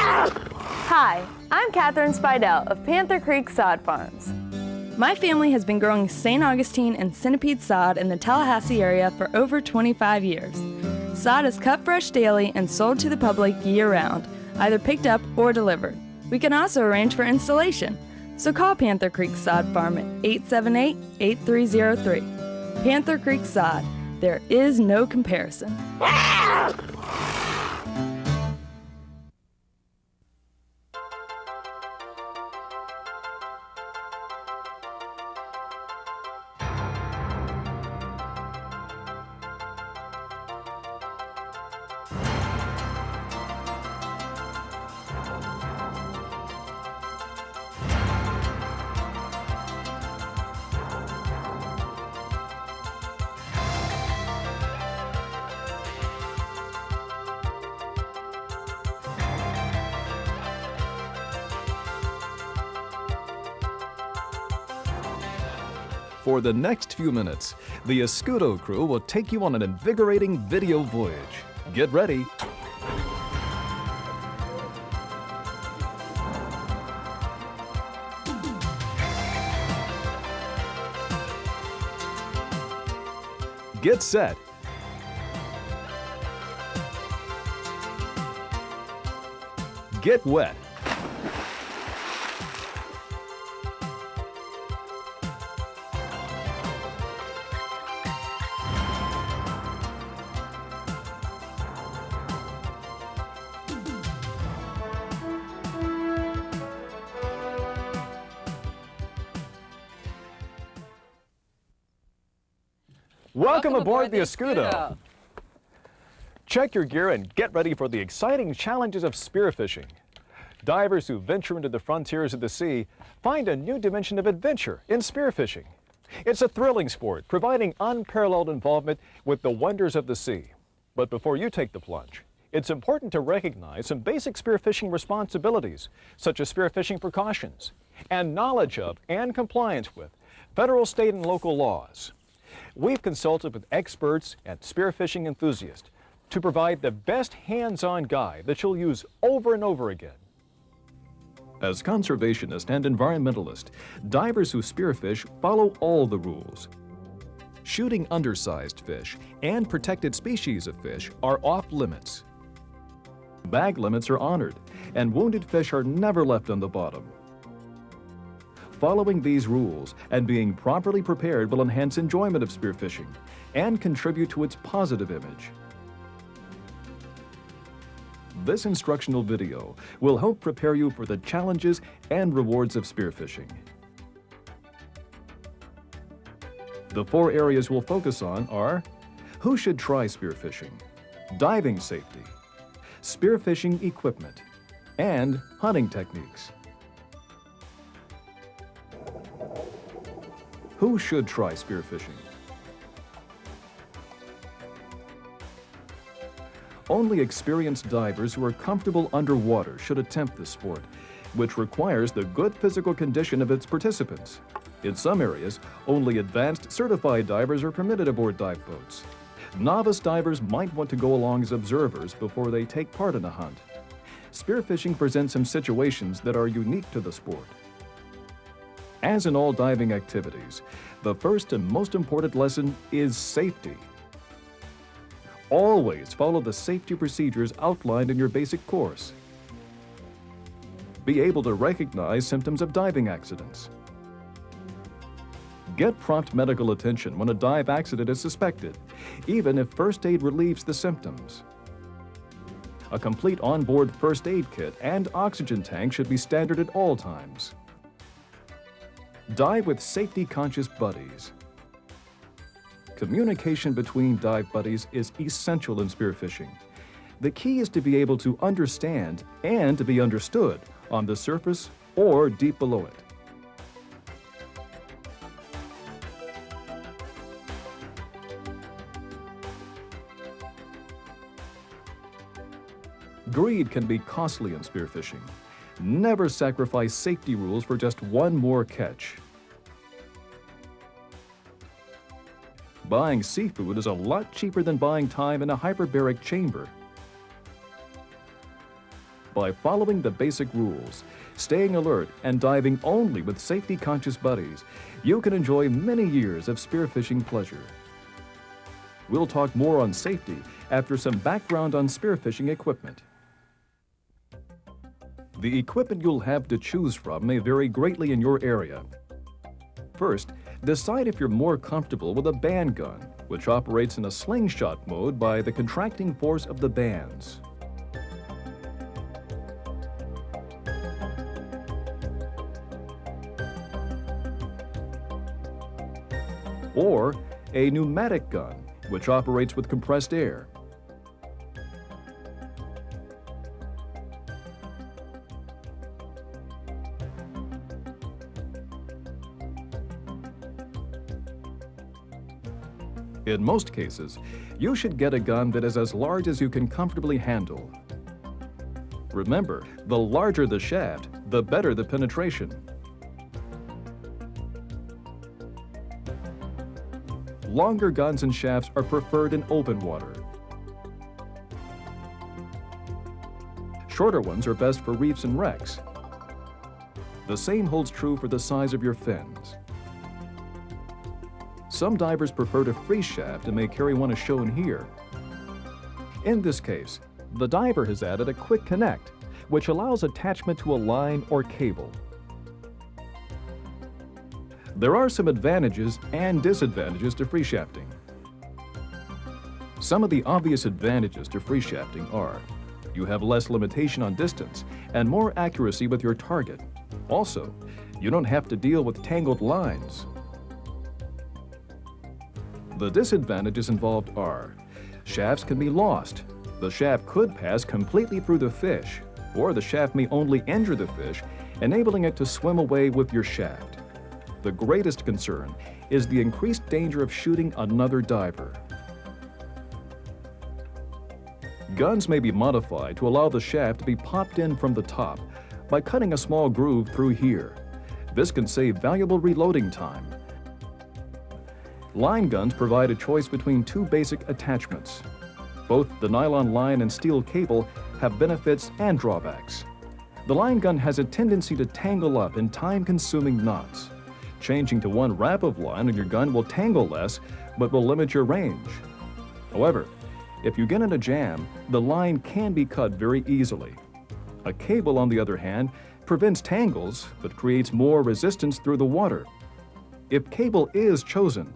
Hi, I'm Catherine Spidell of Panther Creek Sod Farms. My family has been growing St. Augustine and centipede sod in the Tallahassee area for over 25 years. Sod is cut fresh daily and sold to the public year-round, either picked up or delivered. We can also arrange for installation, so call Panther Creek Sod Farm at 878-8303. Panther Creek Sod, there is no comparison. For the next few minutes, the Escudo crew will take you on an invigorating video voyage. Get ready. Get set. Get wet. Welcome aboard the Escudo. Check your gear and get ready for the exciting challenges of spearfishing. Divers who venture into the frontiers of the sea find a new dimension of adventure in spearfishing. It's a thrilling sport, providing unparalleled involvement with the wonders of the sea. But before you take the plunge, it's important to recognize some basic spearfishing responsibilities, such as spearfishing precautions, and knowledge of and compliance with federal, state, and local laws. We've consulted with experts and spearfishing enthusiasts to provide the best hands-on guide that you'll use over and over again. As conservationists and environmentalists, divers who spearfish follow all the rules. Shooting undersized fish and protected species of fish are off limits. Bag limits are honored, and wounded fish are never left on the bottom. Following these rules and being properly prepared will enhance enjoyment of spearfishing and contribute to its positive image. This instructional video will help prepare you for the challenges and rewards of spearfishing. The 4 areas we'll focus on are: who should try spearfishing, diving safety, spearfishing equipment, and hunting techniques. Who should try spearfishing? Only experienced divers who are comfortable underwater should attempt this sport, which requires the good physical condition of its participants. In some areas, only advanced certified divers are permitted aboard dive boats. Novice divers might want to go along as observers before they take part in a hunt. Spearfishing presents some situations that are unique to the sport. As in all diving activities, the first and most important lesson is safety. Always follow the safety procedures outlined in your basic course. Be able to recognize symptoms of diving accidents. Get prompt medical attention when a dive accident is suspected, even if first aid relieves the symptoms. A complete onboard first aid kit and oxygen tank should be standard at all times. Dive with safety-conscious buddies. Communication between dive buddies is essential in spearfishing. The key is to be able to understand and to be understood on the surface or deep below it. Greed can be costly in spearfishing. Never sacrifice safety rules for just one more catch. Buying seafood is a lot cheaper than buying time in a hyperbaric chamber. by following the basic rules, staying alert, and diving only with safety-conscious buddies, you can enjoy many years of spearfishing pleasure. We'll talk more on safety after some background on spearfishing equipment. The equipment you'll have to choose from may vary greatly in your area. First, decide if you're more comfortable with a band gun, which operates in a slingshot mode by the contracting force of the bands. Or a pneumatic gun, which operates with compressed air. In most cases, you should get a gun that is as large as you can comfortably handle. Remember, the larger the shaft, the better the penetration. Longer guns and shafts are preferred in open water. Shorter ones are best for reefs and wrecks. The same holds true for the size of your fins. Some divers prefer to free shaft and may carry one as shown here. In this case, the diver has added a quick connect, which allows attachment to a line or cable. There are some advantages and disadvantages to free shafting. Some of the obvious advantages to free shafting are: you have less limitation on distance and more accuracy with your target. Also, you don't have to deal with tangled lines. The disadvantages involved are: shafts can be lost. The shaft could pass completely through the fish, or the shaft may only injure the fish, enabling it to swim away with your shaft. The greatest concern is the increased danger of shooting another diver. Guns may be modified to allow the shaft to be popped in from the top by cutting a small groove through here. This can save valuable reloading time. Line guns provide a choice between two basic attachments. Both the nylon line and steel cable have benefits and drawbacks. The line gun has a tendency to tangle up in time-consuming knots. Changing to one wrap of line on your gun will tangle less, but will limit your range. However, if you get in a jam, the line can be cut very easily. A cable, on the other hand, prevents tangles, but creates more resistance through the water. If cable is chosen,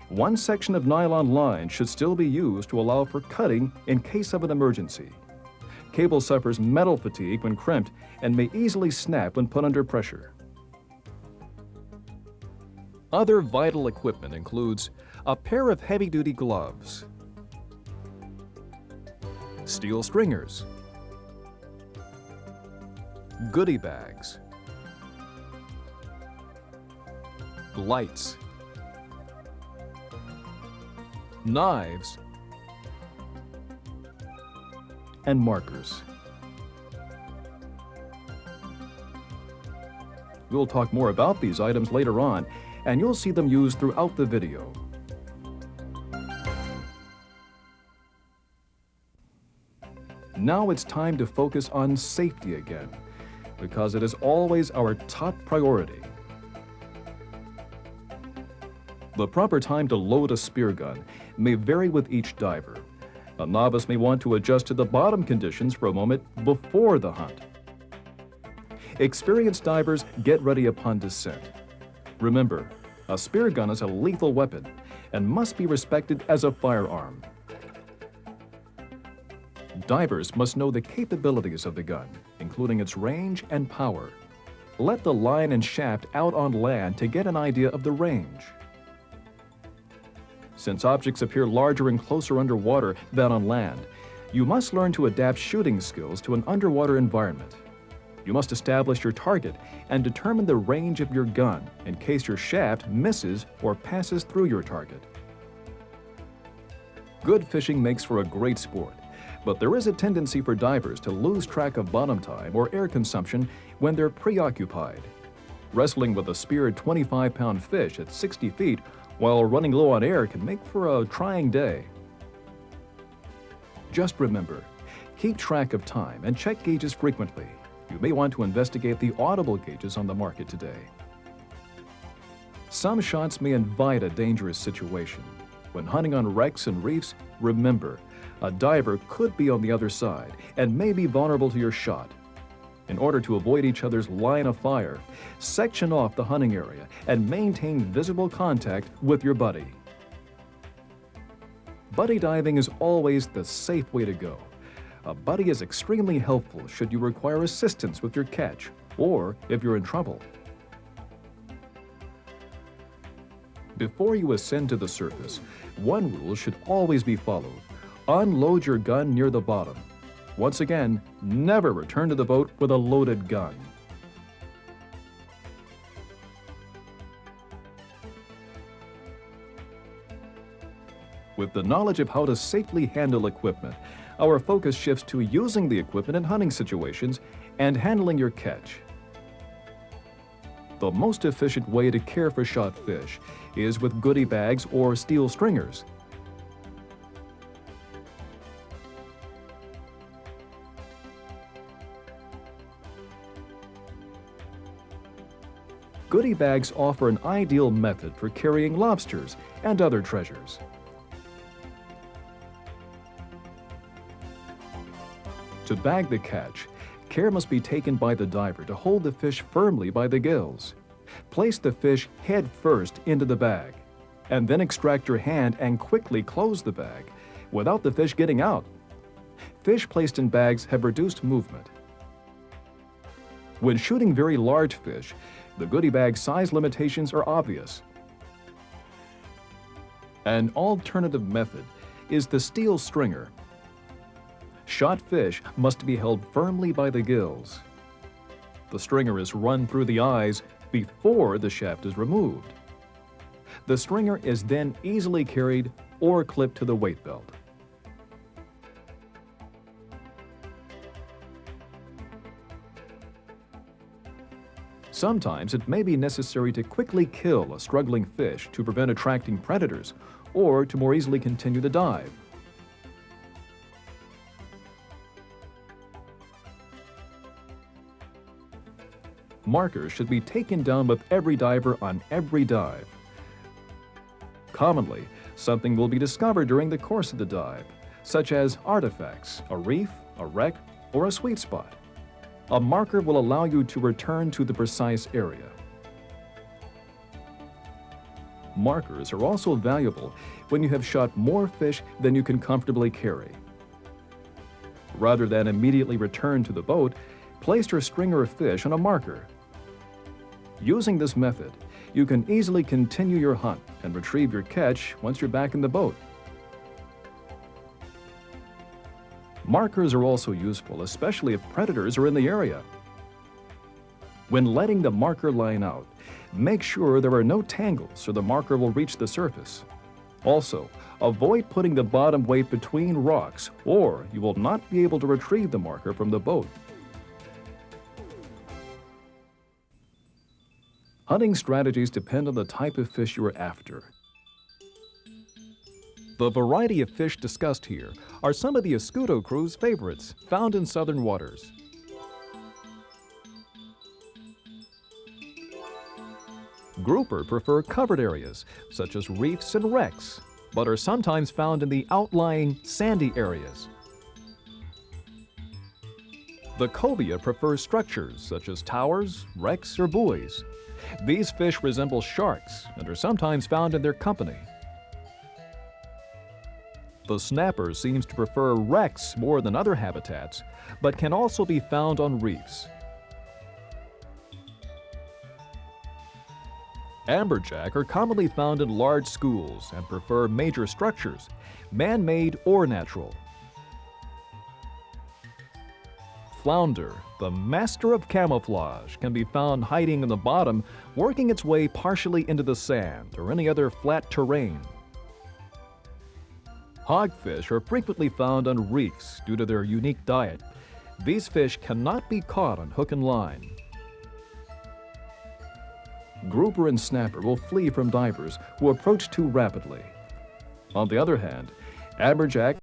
one section of nylon line should still be used to allow for cutting in case of an emergency. Cable suffers metal fatigue when crimped and may easily snap when put under pressure. Other vital equipment includes a pair of heavy-duty gloves, steel stringers, goodie bags, lights, knives, and markers. We'll talk more about these items later on, and you'll see them used throughout the video. Now it's time to focus on safety again, because it is always our top priority. The proper time to load a spear gun may vary with each diver. A novice may want to adjust to the bottom conditions for a moment before the hunt. Experienced divers get ready upon descent. Remember, a spear gun is a lethal weapon and must be respected as a firearm. Divers must know the capabilities of the gun, including its range and power. Let the line and shaft out on land to get an idea of the range. Since objects appear larger and closer underwater than on land, you must learn to adapt shooting skills to an underwater environment. You must establish your target and determine the range of your gun in case your shaft misses or passes through your target. Good fishing makes for a great sport, but there is a tendency for divers to lose track of bottom time or air consumption when they're preoccupied. Wrestling with a speared 25-pound fish at 60 feet while running low on air can make for a trying day. Just remember, Keep track of time and check gauges frequently. You may want to investigate the audible gauges on the market today. Some shots may invite a dangerous situation. When hunting on wrecks and reefs, remember, a diver could be on the other side and may be vulnerable to your shot. In order to avoid each other's line of fire, section off the hunting area and maintain visible contact with your buddy. Buddy diving is always the safe way to go. A buddy is extremely helpful should you require assistance with your catch or if you're in trouble. Before you ascend to the surface, one rule should always be followed. Unload your gun near the bottom. Once again, never return to the boat with a loaded gun. With the knowledge of how to safely handle equipment, our focus shifts to using the equipment in hunting situations and handling your catch. The most efficient way to care for shot fish is with goodie bags or steel stringers. Goodie bags offer an ideal method for carrying lobsters and other treasures. To bag the catch, care must be taken by the diver to hold the fish firmly by the gills. Place the fish head first into the bag, and then extract your hand and quickly close the bag without the fish getting out. Fish placed in bags have reduced movement. When shooting very large fish, the goodie bag size limitations are obvious. An alternative method is the steel stringer. Shot fish must be held firmly by the gills. The stringer is run through the eyes before the shaft is removed. The stringer is then easily carried or clipped to the weight belt. Sometimes it may be necessary to quickly kill a struggling fish to prevent attracting predators or to more easily continue the dive. Markers should be taken down with every diver on every dive. Commonly, something will be discovered during the course of the dive, such as artifacts, a reef, a wreck, or a sweet spot. A marker will allow you to return to the precise area. Markers are also valuable when you have shot more fish than you can comfortably carry. Rather than immediately return to the boat, place your stringer of fish on a marker. Using this method, you can easily continue your hunt and retrieve your catch once you're back in the boat. Markers are also useful, especially if predators are in the area. When letting the marker line out, make sure there are no tangles so the marker will reach the surface. Also, avoid putting the bottom weight between rocks or you will not be able to retrieve the marker from the boat. Hunting strategies depend on the type of fish you are after. The variety of fish discussed here are some of the Escudo crew's favorites found in southern waters. Grouper prefer covered areas, such as reefs and wrecks, but are sometimes found in the outlying sandy areas. The cobia prefer structures, such as towers, wrecks, or buoys. These fish resemble sharks and are sometimes found in their company. The snapper seems to prefer wrecks more than other habitats, but can also be found on reefs. Amberjack are commonly found in large schools and prefer major structures, man-made or natural. Flounder, the master of camouflage, can be found hiding in the bottom, working its way partially into the sand or any other flat terrain. Hogfish are frequently found on reefs due to their unique diet. These fish cannot be caught on hook and line. Grouper and snapper will flee from divers who approach too rapidly. On the other hand, amberjack